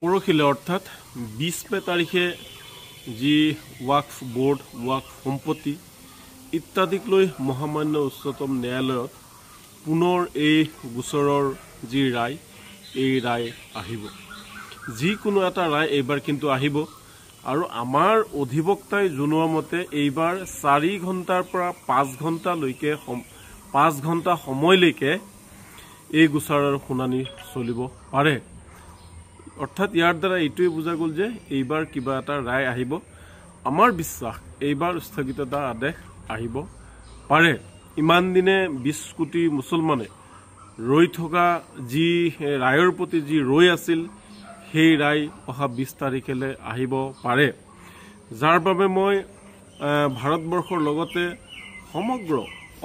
পৰহিলে অৰ্থাৎ 20 মে তাৰিখে যি ৱাকফ বোৰ্ড ৱাকফ সম্পত্তি ইত্যাদিক লৈ মহামান্য উচ্চতম ন্যায়ালয়ত পুনৰ এই গোচৰৰ যি ৰায় এই ৰায় আহিব। যিকোনো এটা ৰায় এইবাৰ কিন্তু আহিব আৰু আমাৰ অধিবক্তাই জনোৱা মতে এইবাৰ 4 ঘণ্টাৰ পৰা 5 ঘণ্টালৈকে 5 ঘণ্টা সময়লৈকে এই গোচৰৰ শুনানি চলিব পাৰে। অৰ্থাৎ ইয়াৰ দ্বাৰা এইটোৱে বুজা গ'ল যে এইবাৰ কিবা এটা ৰায় আহিব। আমাৰ বিশ্বাস এইবাৰ স্থগিততা আদেশ আহিব পাৰে। ইমান দিনে 20 কোটি মুছলমানে ৰৈ থকা যি ৰায়ৰ প্ৰতি যি ৰৈ আছিল সেই ৰায় অহা 20 তাৰিখলৈ আহিব পাৰে, যাৰ বাবে মই ভাৰতবৰ্ষৰ লগতে সমগ্ৰ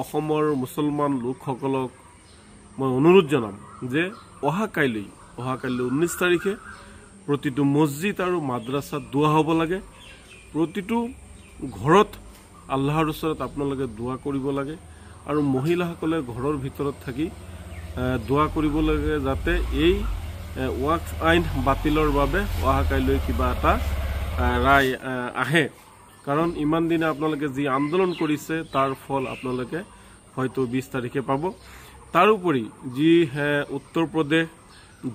অসমৰ মুছলমান লোকসকলক মই অনুৰোধ জনাম যে অহাকাইলৈ 19 তাৰিখে প্ৰতিটো মছজিদ আৰু মাদ্ৰাছাত দোৱা হ'ব লাগে। প্ৰতিটো ঘৰত আল্লাহৰ ওচৰত আপোনালোকে দোৱা কৰিব লাগে আৰু মহিলাসকলে ঘৰৰ ভিতৰত থাকি দোৱা কৰিব লাগে যাতে এই ৱাকফ আইন বাতিলৰ বাবে অহাকাইলৈ কিবা এটা ৰায় আহে। কাৰণ ইমান দিনে আপোনালোকে যি আন্দোলন কৰিছে তাৰ ফল আপোনালোকে হয়তো 20 তাৰিখে পাব। তাৰোপৰি যি উত্তৰ প্ৰদেশ,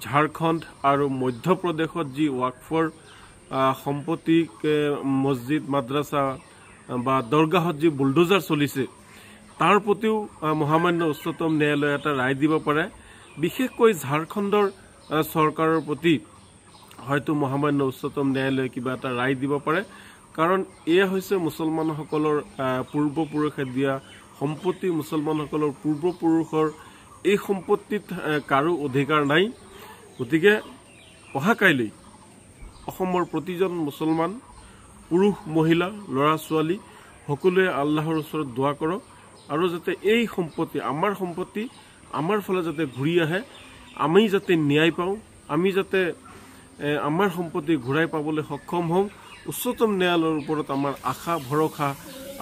ঝাৰখণ্ড আৰু মধ্যপ্ৰদেশত যি ৱাকফৰ সম্পত্তি মছজিদ মাদ্ৰাছা বা দৰগাহত যি বুলডোজাৰ চলিছে তাৰ প্ৰতিও মহামান্য উচ্চতম ন্যায়ালয়ে এটা ৰায় দিব পাৰে। বিশেষকৈ ঝাৰখণ্ডৰ চৰকাৰৰ প্ৰতি হয়তো মহামান্য উচ্চতম ন্যায়ালয়ে কিবা এটা ৰায় দিব পাৰে, কাৰণ এয়া হৈছে মুছলমানসকলৰ পূৰ্বপুৰুষে দিয়া সম্পত্তি। মুছলমানসকলৰ পূৰ্বপুৰুষৰ এই সম্পত্তিত কাৰো অধিকাৰ নাই। গতিকে অহাকাইলৈ অসমৰ প্ৰতিজন মুছলমান পুৰুষ মহিলা ল'ৰা ছোৱালী সকলোৱে আল্লাহৰ ওচৰত দোৱা কৰক আৰু যাতে এই সম্পত্তি আমাৰ ফালে যাতে ঘূৰি আহে, আমি যাতে ন্যায় পাওঁ, আমি যাতে আমাৰ সম্পত্তি ঘূৰাই পাবলৈ সক্ষম হওঁ। উচ্চতম ন্যায়ালয়ৰ ওপৰত আমাৰ আশা ভৰসা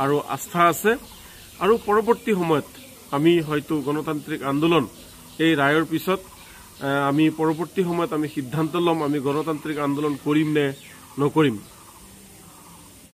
আৰু আস্থা আছে আৰু পৰৱৰ্তী সময়ত আমি হয়তো গণতান্ত্ৰিক আন্দোলন এই ৰায়ৰ পিছত আমি পৰৱৰ্তী সময়ত আমি সিদ্ধান্ত ল'ম আমি গণতান্ত্ৰিক আন্দোলন কৰিম নে নকৰিম।